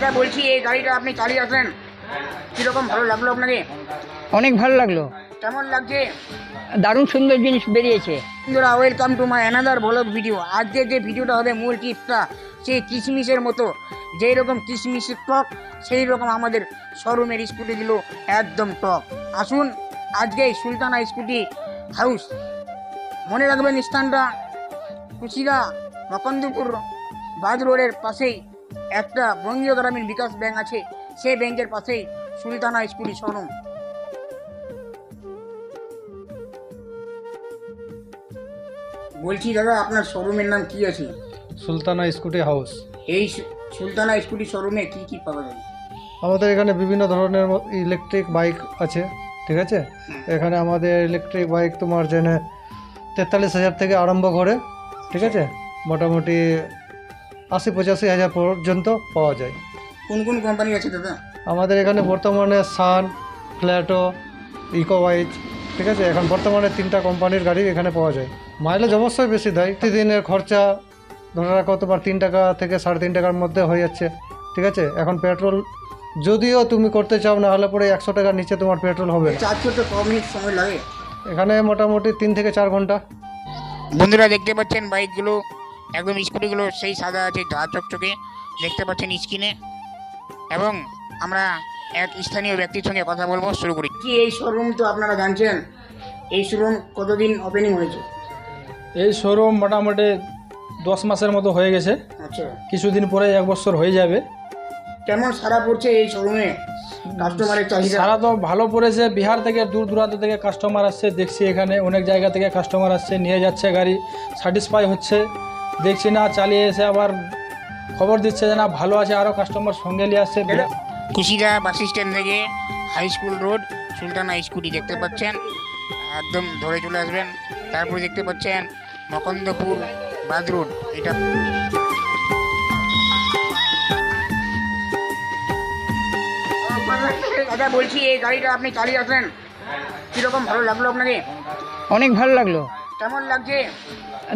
দাদা বলছি এই গাড়িটা আপনি চালিয়ে আসলেন, কিরকম ভালো লাগলো আপনাকে? অনেক ভালো লাগলো, কেমন লাগছে? দারুণ সুন্দর জিনিস বেরিয়েছে। বন্ধুরা, welcome to my another blog video. আজকে যে ভিডিওটা হবে মূল টিপসটা সেই কিশমিশের মতো, যেই রকম কিশমিশের টক সেই রকম আমাদের শোরুমের স্কুটিগুলো একদম টক। আসুন আজকে সুলতানা স্কুটি হাউস, মনে রাখবেন স্থানটা কুচিরা মকন্দপুর বাদ রোডের পাশেই একটা বঙ্গীয় গ্রামীণ বিকাশ ব্যাংক আছে, সেই ব্যাংকের পাশেই সুলতানা স্কুটি শোরুম। বলছি দাদা, আপনার শোরুমের নাম কি আছে? Sultana scooty house. এই সুলতানা স্কুটি শোরুমে কি কি পাওয়া যায়? আমাদের এখানে বিভিন্ন ধরনের ইলেকট্রিক বাইক আছে, ঠিক আছে। এখানে আমাদের ইলেকট্রিক বাইক তোমার জেনে 43,000 থেকে আরম্ভ করে, ঠিক আছে, মোটামুটি 80-85,000 পর্যন্ত পাওয়া যায়। কোন কোন কোম্পানি আছে দাদা? আমাদের এখানে বর্তমানে সান, ফ্ল্যাটো, ইকোওয়াইজ, ঠিক আছে, এখন বর্তমানে 3টা কোম্পানির গাড়ি এখানে পাওয়া যায়। মাইলেজ অবশ্যই বেশি দেয়। প্রতিদিনের খরচা ধরে রাখো তোমার 3 টাকা থেকে 3.5 টাকার মধ্যে হয়ে যাচ্ছে, ঠিক আছে। এখন পেট্রোল যদিও তুমি করতে চাও, না হলে পরে 100 টাকার নিচে তোমার পেট্রোল হবে না। চার্জ করতে কত মিনিট সময় লাগে? এখানে মোটামুটি 3 থেকে 4 ঘন্টা। বন্ধুরা দেখতে পাচ্ছেন বাইকগুলো একদম, স্কুটিগুলো সেই সাদা আছে, ধা চকচকে দেখতে পাচ্ছেন স্ক্রিনে। এবং আমরা এক স্থানীয় ব্যক্তির সঙ্গে কথা বলবো, শুরু করি। কি এই শোরুম তো আপনারা জানছেন, এই শোরুম কতদিন ওপেনিং হয়েছে? এই শোরুম মোটামুটি 10 মাসের মতো হয়ে গেছে, আচ্ছা, কিছুদিন পরে 1 বছর হয়ে যাবে। কেমন সারা পড়ছে এই শোরুমে? কাস্টমারের চাহিদা? সারা তো ভালো পড়েছে, বিহার থেকে দূর দূরান্ত থেকে কাস্টমার আসছে, দেখছি এখানে অনেক জায়গা থেকে কাস্টমার আসছে, নিয়ে যাচ্ছে গাড়ি, স্যাটিসফাই হচ্ছে, দেখছি না চালিয়ে এসে আবার খবর দিচ্ছে যে না ভালো আছে, আরও কাস্টমার সঙ্গে নিয়ে আসছে। কুশিরা বাস স্ট্যান্ড থেকে high school road Sultana scooty দেখতে পাচ্ছেন, একদম ধরে চলে আসবেন। তারপরে দেখতে পাচ্ছেন মকন্দপুর বাদ রোড, এটা দাদা বলছি এই গাড়িটা আপনি চালিয়ে আসলেন, কিরকম ভালো লাগলো আপনাকে? অনেক ভালো লাগলো, কেমন লাগছে?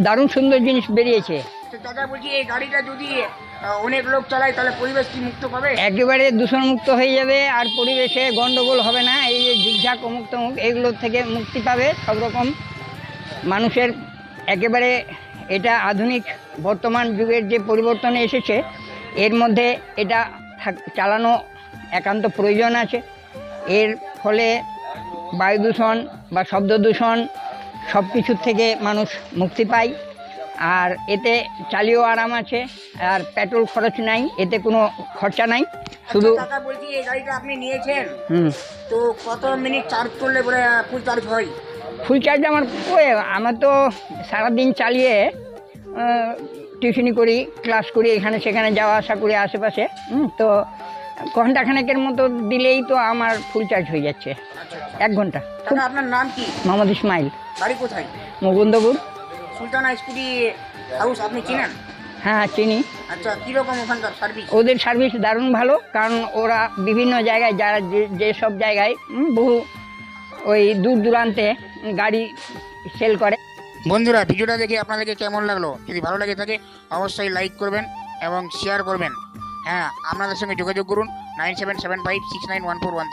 দারুণ সুন্দর জিনিস বেরিয়েছে। তো দাদা বলছি এই গাড়িটা যদি অনেক লোক চালায় তাহলে পরিবেশ কি মুক্ত পাবে? একেবারে দূষণমুক্ত হয়ে যাবে, আর পরিবেশে গন্ডগোল হবে না। এই যে ঝিকঝাক অমুক্ত এগুলোর থেকে মুক্তি পাবে সব রকম মানুষের। একেবারে এটা আধুনিক বর্তমান যুগের যে পরিবর্তনে এসেছে, এর মধ্যে এটা চালানো একান্ত প্রয়োজন আছে। এর ফলে বায়ু দূষণ বা শব্দ দূষণ সব কিছুর থেকে মানুষ মুক্তি পায়। আর এতে চালিয়েও আরাম আছে, আর পেট্রোল খরচ নাই, এতে কোনো খরচা নাই। শুধু দাদা বলছি এই গাড়িটা আপনি নিয়েছেন, হুম তো কত মিনিট চার্জ করলে পরে ফুল চার্জ হয়? ফুল চার্জ আমার তো সারাদিন চালিয়ে টিউশনি করি, ক্লাস করি, এখানে সেখানে যাওয়া আসা করি আশেপাশে। তো ঘন্টাখানেকের মতো দিলেই তো আমার ফুল চার্জ হয়ে যাচ্ছে, 1 ঘন্টা। দাদা আপনার নাম কি? মোহাম্মদ ইসমাইল, বাড়ি কোথায়? মুকুন্দপুর। সুলতানা স্কুটি হাউস আপনি চিনেন? হ্যাঁ চিনি। আচ্ছা, কীরকম ওখানকার সার্ভিস? ওদের সার্ভিস দারুণ ভালো, কারণ ওরা বিভিন্ন জায়গায়, যারা যেসব জায়গায় বহু ওই দূর দূরান্তে গাড়ি সেল করে। বন্ধুরা, ভিডিওটা দেখে আপনাদেরকে কেমন লাগলো? যদি ভালো লাগে থাকে অবশ্যই লাইক করবেন এবং শেয়ার করবেন। হ্যাঁ, আপনাদের সঙ্গে যোগাযোগ করুন 9775691413।